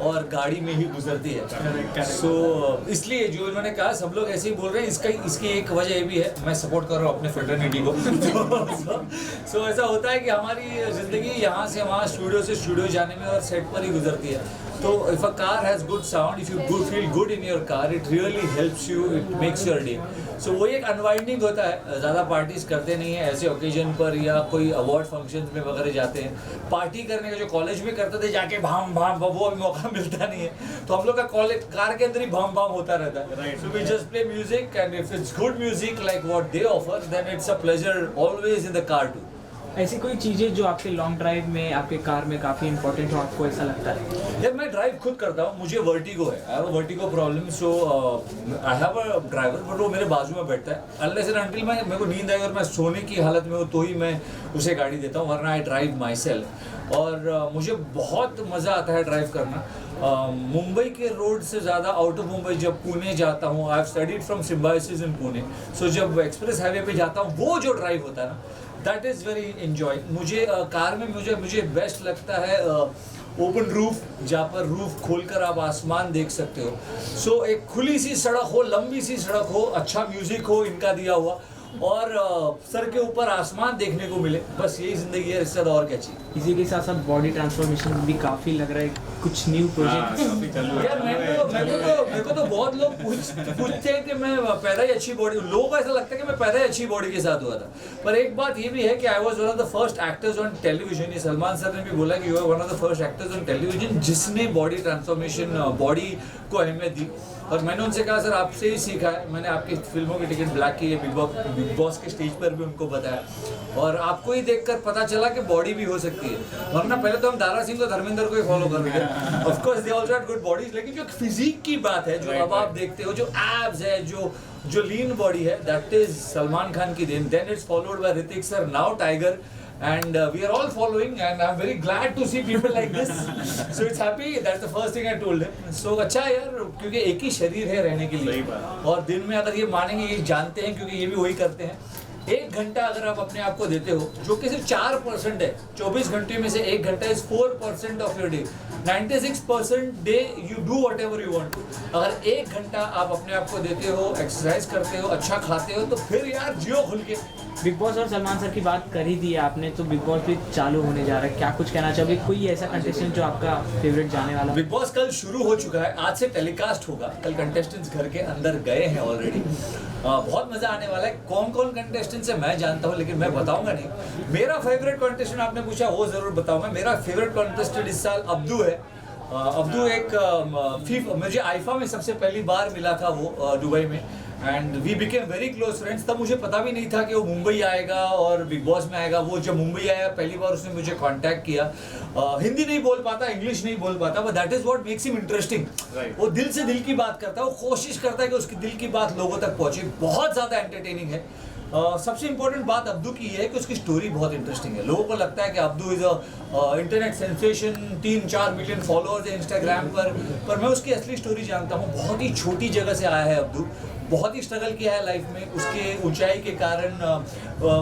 और गाड़ी में ही गुजरती है। सो इसलिए जो इन्होंने कहा सब लोग ऐसे ही बोल रहे हैं, इसकी एक वजह ये भी है, मैं सपोर्ट कर रहा हूँ अपने फ्रेटर्निटी को। सो ऐसा होता है कि हमारी ज़िंदगी यहाँ से वहाँ, स्टूडियो से स्टूडियो जाने में और सेट पर ही गुजरती है। तो if a car has good sound, if you feel good in your car, it really helps you, it makes your day. So वो एक अनवाइंडिंग होता है, ज़्यादा पार्टीज करते नहीं है ऐसे ओकेजन पर या कोई अवार्ड फंक्शंस में वगैरह जाते हैं। पार्टी करने का जो कॉलेज में करते थे जाके भाम भाम, वो अभी मौका मिलता नहीं है, तो हम लोग का कॉलेज कार के अंदर ही भाम भाम होता रहता है। So we just play music and if it's good music like what they offer then it's a pleasure always in the car too. ऐसी कोई चीज़ें जो आपके लॉन्ग ड्राइव में आपके कार में काफ़ी इंपॉर्टेंट हो, आपको ऐसा लगता है? यार मैं ड्राइव खुद करता हूँ, मुझे वर्टिगो है, I have a vertigo problem, so I have a driver but वो मेरे बाजू में बैठता है। अनलेस एंड अनटिल मेरे को नींद आए और मैं सोने की हालत में हूँ तो ही मैं उसे गाड़ी देता हूँ, वरना आई ड्राइव माई सेल्फ। और मुझे बहुत मज़ा आता है ड्राइव करना। मुंबई के रोड से ज़्यादा आउट ऑफ मुंबई जब पुणे जाता हूँ, I have studied from Symbiosis in Pune, so जब एक्सप्रेस हाईवे पे जाता हूँ वो जो ड्राइव होता है ना, दैट इज़ वेरी इन्जॉय। मुझे कार में मुझे बेस्ट लगता है ओपन रूफ, जहाँ पर रूफ खोलकर आप आसमान देख सकते हो। सो एक खुली सी सड़क हो, लंबी सी सड़क हो, अच्छा म्यूजिक हो इनका दिया हुआ, और सर के ऊपर आसमान देखने को मिले, बस यही जिंदगी है, इससे और क्या चाहिए। इसी के साथ साथ बॉडी ट्रांसफॉर्मेशन भी काफ़ी लग रहा है, कुछ न्यू प्रोजेक्ट। यार मेरे को तो बहुत लोग पूछते हैं कि मैं पैदा ही अच्छी बॉडी, लोगों को ऐसा लगता है कि मैं पैदा ही अच्छी बॉडी के साथ हुआ था, पर एक बात ये भी है कि I was one of the first actors on television. ये सलमान सर ने भी बोला कि you are one of the first actors on television जिसने बॉडी ट्रांसफॉर्मेशन, बॉडी को अहमियत दी। और मैंने उनसे कहा सर आपसे ही सीखा है, मैंने आपकी फिल्मों की टिकट ब्लैक की है, बिग बॉस के स्टेज पर भी उनको बताया, और आपको ही देखकर पता चला कि बॉडी भी हो सकती है। वरना पहले तो हम दारा सिंह और धर्मेंद्र को ही फॉलो कर रहे थे, of course they also had good bodies, लेकिन जो फिजिक की बात है, जो अब आप देखते हो, जो एब्स है, जो लीन बॉडी है, दैट इज सलमान खान की देन। Then it's followed by Hrithik sir, now Tiger, and we are all following, and I'm very glad to see people like this, so it's happy, that's the first thing I told him। so अच्छा है यार, क्योंकि एक ही शरीर है रहने के लिए, और दिन में अगर ये मानेंगे, ये जानते हैं क्योंकि ये भी वही करते हैं, 1 घंटा अगर आप अपने आप को देते हो, जो कि सिर्फ 4% है, 24 घंटे में से 1 घंटा is 4% of your day, 96% day you do what ever you want. अगर 1 घंटा आप अपने आप को देते हो, एक्सरसाइज करते हो, अच्छा खाते हो, तो फिर यार जियो खुल के। बिग बॉस और सलमान सर की बात कर ही दी है आपने, तो बिग बॉस भी चालू होने जा रहा है, क्या कुछ कहना चाहोगे? कोई ऐसा कंटेस्टेंट जो आपका फेवरेट जाने वाला? बिग बॉस कल शुरू हो चुका है, आज से टेलीकास्ट होगा, कल कंटेस्टेंट्स घर के अंदर गए हैं ऑलरेडी। बहुत मजा आने वाला है। कौन कौन कंटेस्टेंट्स है मैं जानता हूँ, लेकिन मैं बताऊंगा नहीं। मेरा फेवरेट कंटेस्टेंट आपने पूछा, वो जरूर बताऊंगा। मेरा फेवरेट कंटेस्टेंट इस साल अब्दू है। अब्दू एक मुझे आईफा में सबसे पहली बार मिला था वो दुबई में, and we became very close friends. तब मुझे पता भी नहीं था कि वो मुंबई आएगा और बिग बॉस में आएगा। वो जब मुंबई आया पहली बार उसने मुझे कांटेक्ट किया। हिंदी नहीं बोल पाता, इंग्लिश नहीं बोल पाता, but that is what makes him interesting. वो दिल से दिल की बात करता है, वो कोशिश करता है कि उसकी दिल की बात लोगों तक पहुंचे। बहुत ज़्यादा एंटरटेनिंग है। सबसे इंपॉर्टेंट बात अब्दू की है कि उसकी स्टोरी बहुत इंटरेस्टिंग है। लोगों को लगता है कि Abdu is a internet sensation, 3-4 million followers है इंस्टाग्राम पर मैं उसकी असली स्टोरी जानता हूँ। बहुत ही छोटी जगह से आया है अब्दू, बहुत ही स्ट्रगल किया है लाइफ में। उसके ऊंचाई के कारण,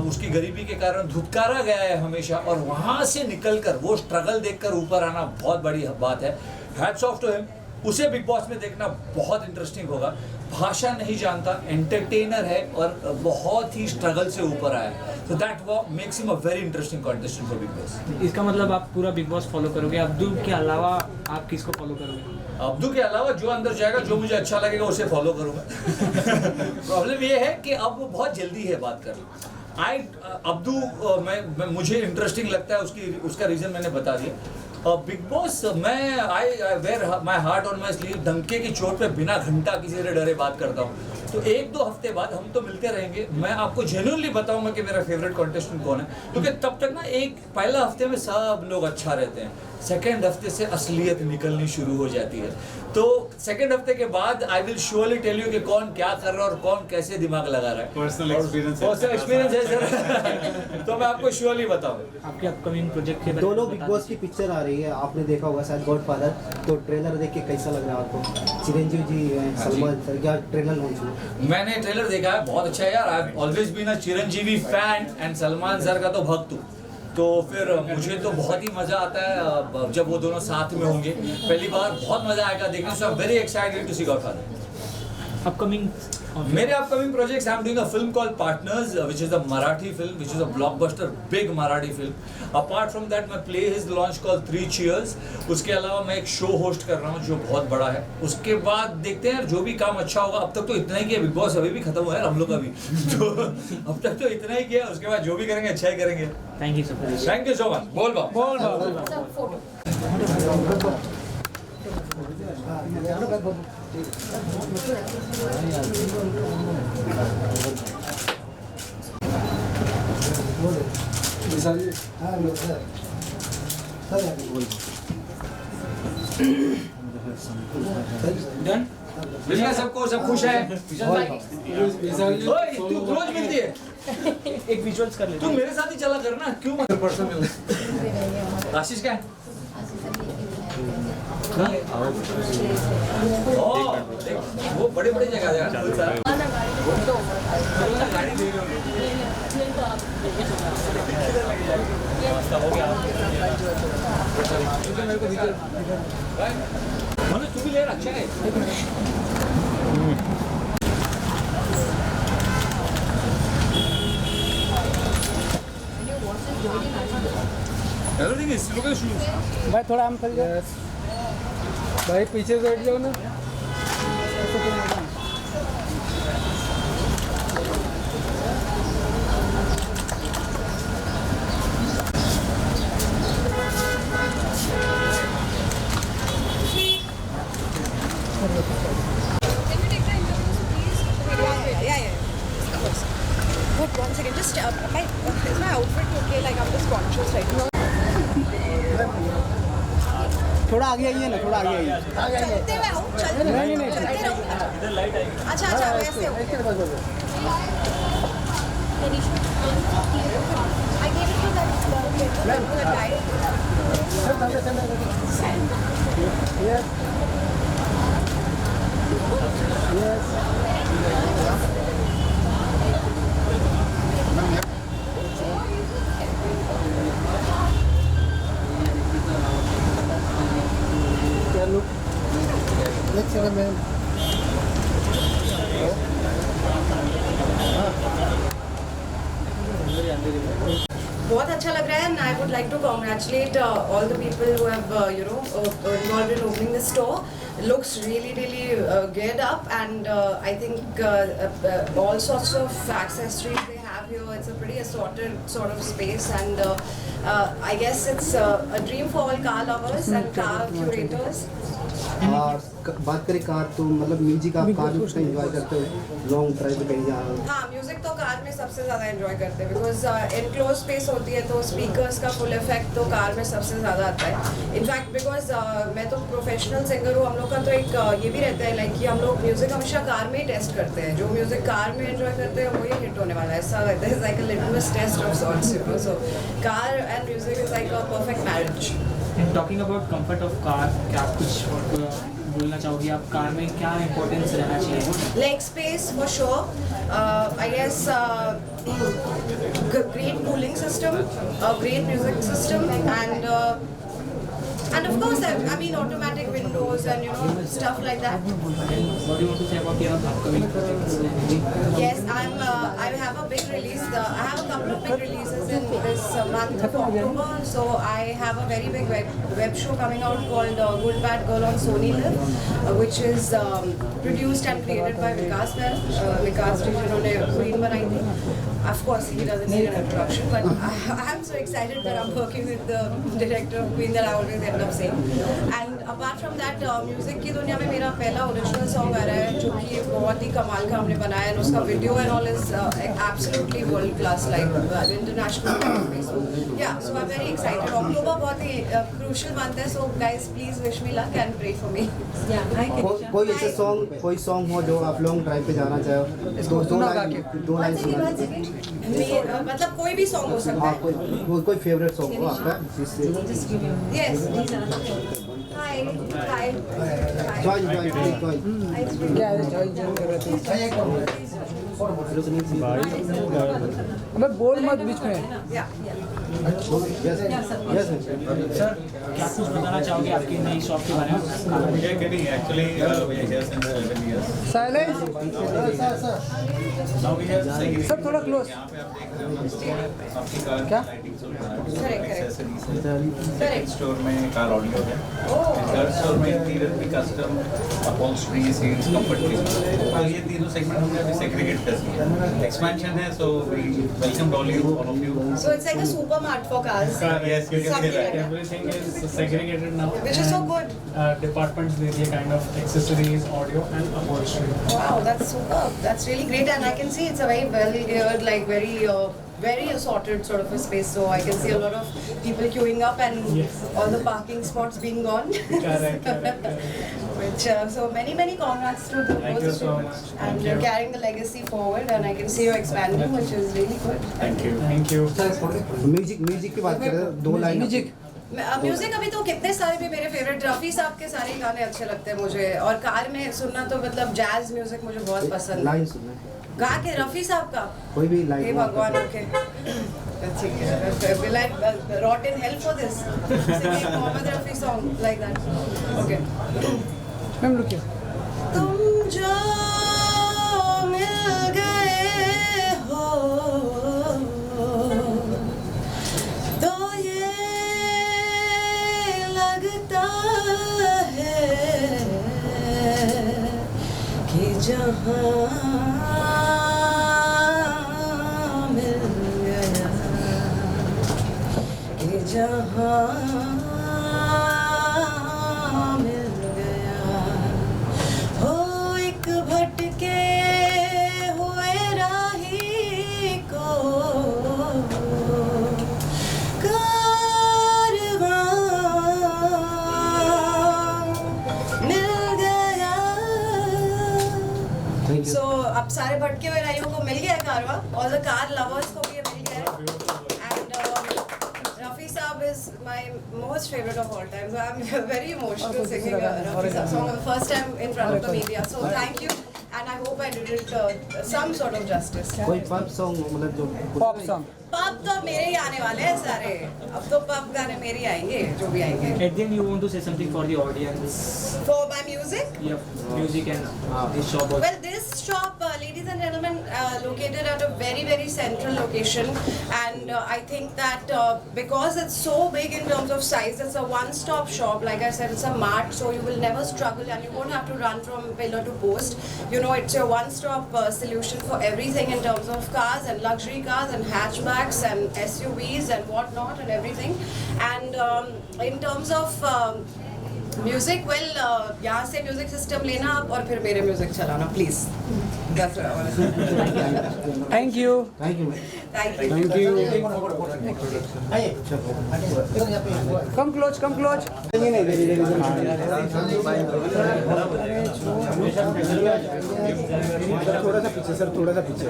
उसकी गरीबी के कारण धुतकारा गया है हमेशा, और वहाँ से निकलकर वो स्ट्रगल देखकर ऊपर आना बहुत बड़ी बात है। Hats off to him. उसे बिग बॉस में देखना बहुत इंटरेस्टिंग होगा। भाषा नहीं जानता, एंटरटेनर है और बहुत ही स्ट्रगल से ऊपर आया है। तो that makes him a very interesting contestant for big boss. इसका मतलब आप पूरा बिग बॉस फॉलो करोगे? अब्दू के अलावा आप किसको फॉलो करोगे? अब्दू के अलावा जो अंदर जाएगा, जो मुझे अच्छा लगेगा उसे फॉलो करूंगा। प्रॉब्लम ये है कि अब बहुत जल्दी है बात करना। अब्दू मुझे इंटरेस्टिंग लगता है, उसका रीज़न मैंने बता दिया। बिग बॉस मैं I wear my heart on my sleeve. धमके की चोट पे बिना घंटा किसी से डरे बात करता हूँ। तो 1-2 हफ्ते बाद हम तो मिलते रहेंगे, मैं आपको जेन्युइनली बताऊंगा कि मेरा फेवरेट कंटेस्टेंट कौन है। क्योंकि तब तक ना पहला हफ्ते में सब लोग अच्छा रहते हैं, सेकेंड हफ्ते से असलियत निकलनी शुरू हो जाती है। तो सेकेंड हफ्ते के बाद I will surely tell you कि कौन क्या कर रहा है और कौन कैसे दिमाग लगा रहा है। पर्सनल एक्सपीरियंस है सर। तो मैं आपको श्योरली बताऊंगा। आपके अपकमिंग प्रोजेक्ट के दोनों बिग बॉस की पिक्चर आ रही है, आपने देखा होगा शायद गॉडफादर। तो ट्रेलर देख के कैसा लग रहा है आपको? चिरंजीवी जी, सलमान सर, क्या ट्रेलर लॉन्च हुआ? मैंने ट्रेलर देखा है, बहुत अच्छा है यार। I have always been a Chiranjeevi fan and Salman sir का तो भक्त हूँ। तो फिर मुझे तो बहुत ही मज़ा आता है जब वो दोनों साथ में होंगे। पहली बार बहुत मज़ा आएगा देखने से। Very excited to see Godfather. Upcoming मेरे upcoming projects I am doing a film called partners which is a Marathi film which is a blockbuster big Marathi film. Apart from that my play is launch called 3 cheers. उसके अलावा मैं एक show host कर रहा हूँ जो बहुत बड़ा है। उसके बाद देखते हैं जो भी काम अच्छा होगा। अब तक तो इतना ही किया, बिग बॉस अभी भी खत्म हुआ है हम लोग का भी तो अब तक तो इतना ही किया। उसके बाद जो भी करेंगे अच्छा ही करेंगे। Thank you sir. Thank you so much. बोल डन मिल गया सबको, सब खुश है। ओए तू रोज मिलती है, एक विजुअल्स कर ले। तू मेरे साथ ही चला करना, क्यों मत परसों मिल। आशीष क्या है? वो बड़े बड़े जगह गाड़ी दे रहे तू भी ले रहा। अच्छा है everything is look at the shoes। भाई थोड़ा हम चल जाओ भाई, पीछे से हट जाओ ना। But one second, just is my outfit okay? Like I'm just conscious right now. थोड़ा आगे आइए ना, थोड़ा आगे आइए। चलते हुए हूँ, चलते नहीं नहीं चलते रहूँगा। इधर लाइट आएगी। अच्छा अच्छा वैसे हो। I gave it to that guy. Yes. Yeah, look. Let's see, man. बहुत अच्छा लग रहा है and I would like to congratulate all the people who have involved in opening the store. It looks really geared up and I think all sorts of accessories they have here. It's a pretty assorted sort of space and I guess it's a dream for all car lovers and car curators. बात करें car तो मतलब music आप car में enjoy करते हो, long drive पे कहीं जा रहे हो? हाँ, म्यूजिक तो कार में सबसे ज़्यादा एंजॉय करते हैं बिकॉज इनक्लोज स्पेस होती है तो स्पीकर्स का फुल इफेक्ट तो कार में सबसे ज़्यादा आता है। इनफैक्ट बिकॉज मैं तो प्रोफेशनल सिंगर हूँ, हम लोग का तो एक ये भी रहता है लाइक कि हम लोग म्यूजिक हमेशा कार में ही टेस्ट करते हैं। जो म्यूजिक कार में एंजॉय करते हैं वो ही हिट होने वाला है। ऐसा रहता है like a litmus test of sorts, you know. So car and music is like a perfect marriage. And talking about comfort of car, क्या कुछ बोलना चाहोगी आप? कार में क्या इंपॉर्टेंस रहना चाहिए? Leg space for sure. I guess great cooling system, a great music system, and of course I mean automatic windows and stuff like that. What do you want to say about your upcoming projects? Yes, I have a big release. I have a couple of big releases in this month of October. So I have a very big web show coming out called Good Bad Girl on Sony Live, which is produced and created by Vikas Bell. Vikas ji जिन्होंने Queen बनाई थी. Of course, he doesn't need an introduction, but I'm so excited that I'm working with the director of Queen that I always end up saying. And apart from that, music की दुनिया में मेरा पहला original song आ रहा है जो कि बहुत ही कमाल का हमने बनाया है। उसका video and all is absolutely world class, like international. So yeah, so I'm very excited. October बहुत ही crucial month है, so guys please wish me luck and pray for me. कोई ऐसे सॉन्ग, कोई सॉन्ग हो जो आप लॉन्ग ड्राइव पे जाना चाहो? दो लाइन सुना। मतलब कोई भी सॉन्ग हो सकता है। कोई फेवरेट सॉन्ग हो आपका जिससे? Yes. Hi. क्या है जॉइन कर रहे थे? अबे बोल मत बीच में। Yeah. सर क्या कुछ बताना चाहोगे आपकी नई शॉप के बारे में? We are getting actually we are here since 11 years. Silence Now we have segregated. Sir थोड़ा क्लोज। यहाँ पे आप देख रहे हो आपकी कार क्या? लाइटिंग Correct, एक्सेसरीज है। सेकंड स्टोर में कार ऑडियो है। थर्ड स्टोर में इंटीरियर भी कस्टम, अपॉल्स्ट्री, सीट्स, कंफर्ट की। तो ये तीनों सेगमेंट हमने अभी सेग्रीगेट कर दिए। एक्सपेंशन है, so we welcome all of you. So it's like a supermart for cars. Yes, you can say that. Everything is segregated now. Which is so good. Departments they kind of accessories, audio, and upholstery. Wow, that's superb. That's really great, and I can see it's a very well geared, like very assorted sort of a space. So I can see a lot of people queuing up and all the parking spots being gone. Correct. Which so many congrats to the Thank both you of so you. much. And you're carrying the legacy forward, and I can see you're expanding, which is really good. Thank you. Thank you. Music की बात करें 2 line music music अभी तो कितने सारे भी मेरे favourite Rafi साहब के सारे गाने अच्छे लगते हैं मुझे, और कार में सुनना तो मतलब जैज म्यूजिक मुझे बहुत पसंद है। लाइन सुनना है गा के रफ़ी साहब का कोई भी लाइन हे भगवान, ओके ठीक है। Will I rot in hell for this? Singing Mohammed Rafi song like that. Okay. Ma'am रुकिए। तुम जो मिल गए हो तो ये लगता है कि जहाँ मिल गया, कि जहाँ मिल गया हो एक भटके हुए राही को कारवां मिल गया। So अब सारे भटके हुए राहियों को मिल गया कारवां, all the car lovers को भी ये मिल गया है। And Rafi Saab is my most favorite of all time. So I'm very emotional singing a Rafi Saab song for the first time in front of the media. So thank you, and I hope I did it some sort of justice. कोई pop song मतलब जो pop song pub तो मेरे ही आने वाले हैं सारे, अब तो पब गाने मेरे ही आएंगे जो भी आएंगे। At the end, you want to say something for the audience? For my music? Yeah, music and this shop. Also. Well, this shop, ladies and gentlemen, located at a very central location, and I think that because it's so big in terms of size, it's a one-stop shop. Like I said, it's a mart, so you will never struggle, and you won't have to run from pillar to post. You know, it's your one-stop solution for everything in terms of cars and luxury cars and hatchbacks and SUVs and whatnot and everything. And in terms of music, well यहाँ से music system लेना आप और फिर मेरे music चलाना please. Thank you. Thank you. Come close थोड़ा सा पीछे सर, थोड़ा सा पीछे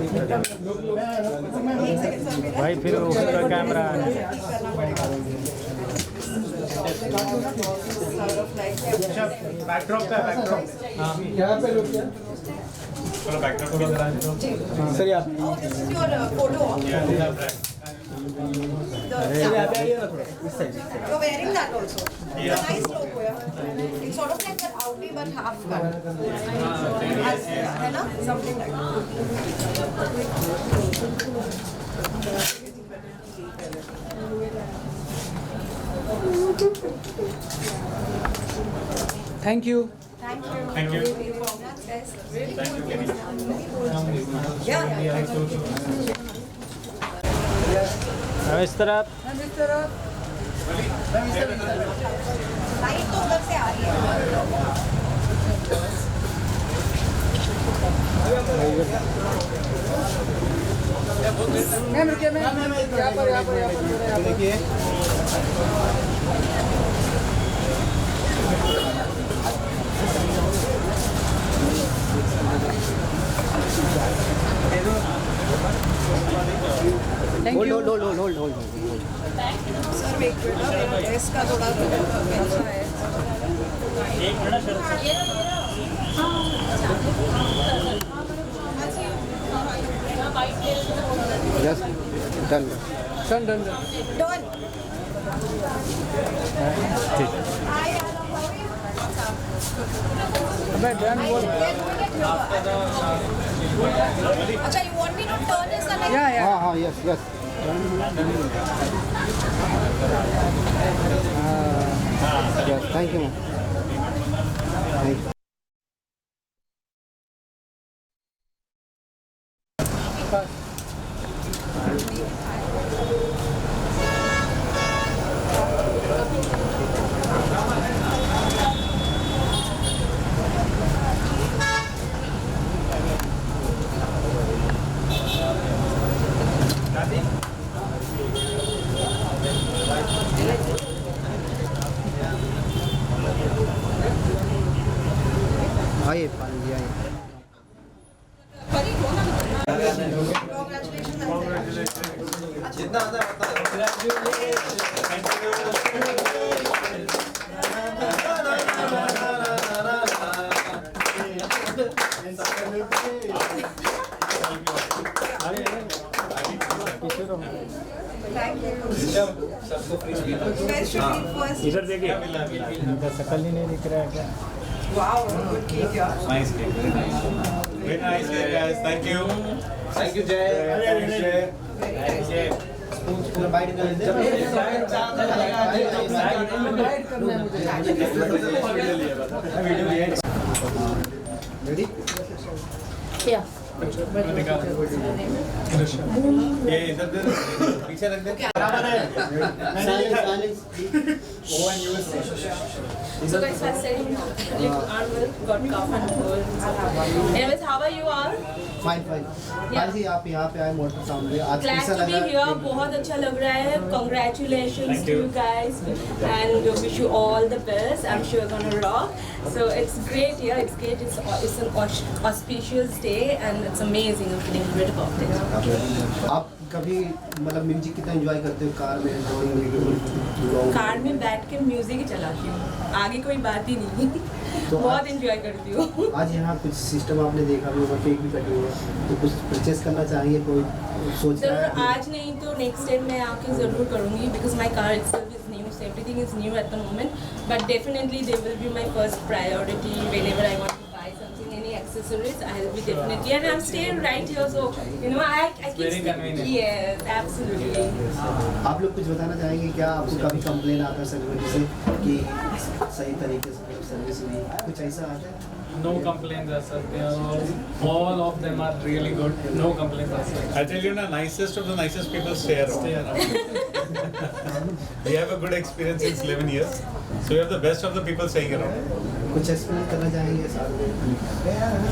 भाई फिर ऊपर कैमरा बैकड्रॉप का बैकड्रॉप यहाँ पे लोग क्या चलो बैकड्रॉप को लगा दो सर आप You're wearing that also. It's a nice logo, yeah. It's sort of like an Audi but half cut. है ना? Something like that. Thank you. Thank you. Thank you. Congrats, guys. Really Thank you, good. Kenny. Yeah. इस तरफ light तो उधर से आ रही है। Ma'am रुकिए, मैम यहाँ पर देखिए। Thank you. Hold. Sir wait करो, इसका थोड़ा अच्छा है। Yes, done. Done. अबे डन बोल अच्छा, you want me to turn is the next? हाँ, yes. Yes, thank you, ma'am. Thank you. आइए पानी जी आइए इधर देखिए शकल ही नहीं दिख रहा है क्या Wow, good cake, yeah. Nice cake, very nice. Very nice cake, guys. Thank you. Thank you, Jay. Spoon bite कर दे रेडी Yeah. ये इधर पीछे रख दे। So guys, first setting Arnold got cough and cold. Anyways, how are you all? Fine ji आप यहाँ पे आए मोटर साउंड में आज Glad कैसा to be लगा here. बहुत अच्छा लग रहा है. Congratulations to you guys and wish you all the best. I'm sure you're gonna rock. So it's great here. It's great. It's an auspicious day and it's amazing. I'm feeling great about it. आप कभी मतलब music कितना enjoy करते हो car में car में बैठ के म्यूजिक ही चलाती हूँ. आगे कोई बात ही नहीं. तो बहुत एंजॉय करती हूँ. आज यहाँ कुछ सिस्टम आपने देखा भी होगा केक भी कटी हुई है तो कुछ परचेस करना चाहेंगे कोई सोच रहा जरूर है आज नहीं तो नेक्स्ट टाइम मैं आके ज़रूर करूँगी because my car itself is new, so everything is new at the moment. But definitely they will be my first priority whenever I want to buy something, any accessories. I will be definitely, and I'm staying right here, so you know I keep very convenient. Yes, absolutely. आप लोग कुछ बताना चाहेंगे क्या आपको कभी complain आता है सर्विस से कि सही तरीके से सर्विस हुई कुछ ऐसा आता है No complaints as such. They are all of them are really good. No complaints as such. I tell you, the nicest of the nicest people stay around. We have a good experience since 11 years. So we have the best of the people staying around. कुछ explain करना चाहेंगे साथ में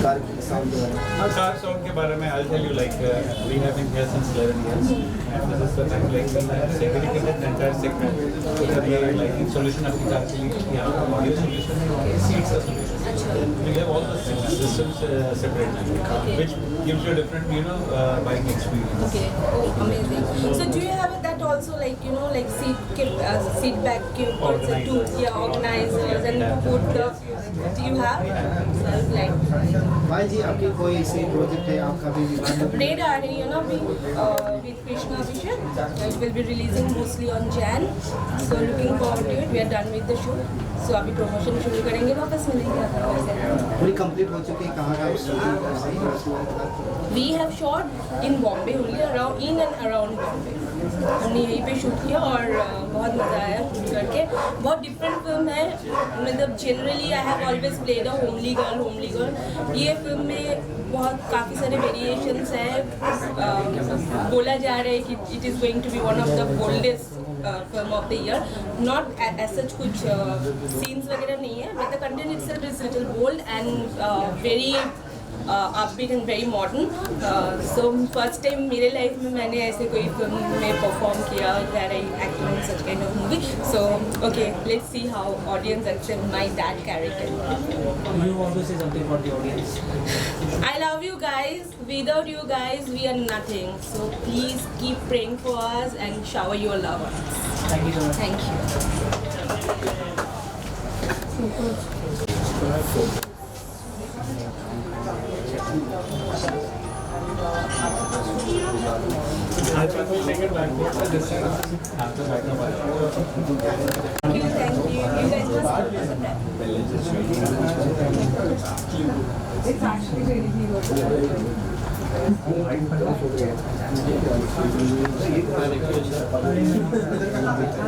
car की sound के बारे में Car sound के बारे में I'll tell you like we have been here since 11 years and this is the time like we have segregated the entire segment. So we are like solution अपनी car के लिए यहाँ पर audio solution और seats का solution. We have all the systems separately, which gives you a different buying experience. Okay, oh amazing. So do you have that also like like seat back organizers and put the do you have like भाई जी आपकी कोई ऐसी project है आपका भी Raid आ रही है ना अभी with Krishna Abhishek. It will be releasing mostly on Jan. So looking forward to it. We are done with the show. So अभी promotion शुरू करेंगे वापस मिलेंगे. पूरी कंप्लीट हो चुकी है कहाँ का We have shot in Bombay only in and around Bombay. हमने यहीं पे शूट किया और बहुत मज़ा आया शूट करके. बहुत डिफरेंट फिल्म है. मतलब generally I have always played a homely girl. ये फिल्म में बहुत काफ़ी सारे वेरिएशंस हैं. बोला जा रहा है कि it is going to be one of the boldest film of the year. Not as such कुछ सीन्स वगैरह नहीं है but the content itself is little bold and very upbeat and very modern. So first time मेरे life में मैंने ऐसे कोई film में परफॉर्म किया that I acted in such kind of movie. So okay, let's see how audience accept my that character. You want to say something for the audience? I love you guys. Without you guys, we are nothing. So please keep praying for us and shower your love on us. Thank you so much. Thank you. I think we'll take it back. This side have the microphone. Thank you. You guys must It's actually really good.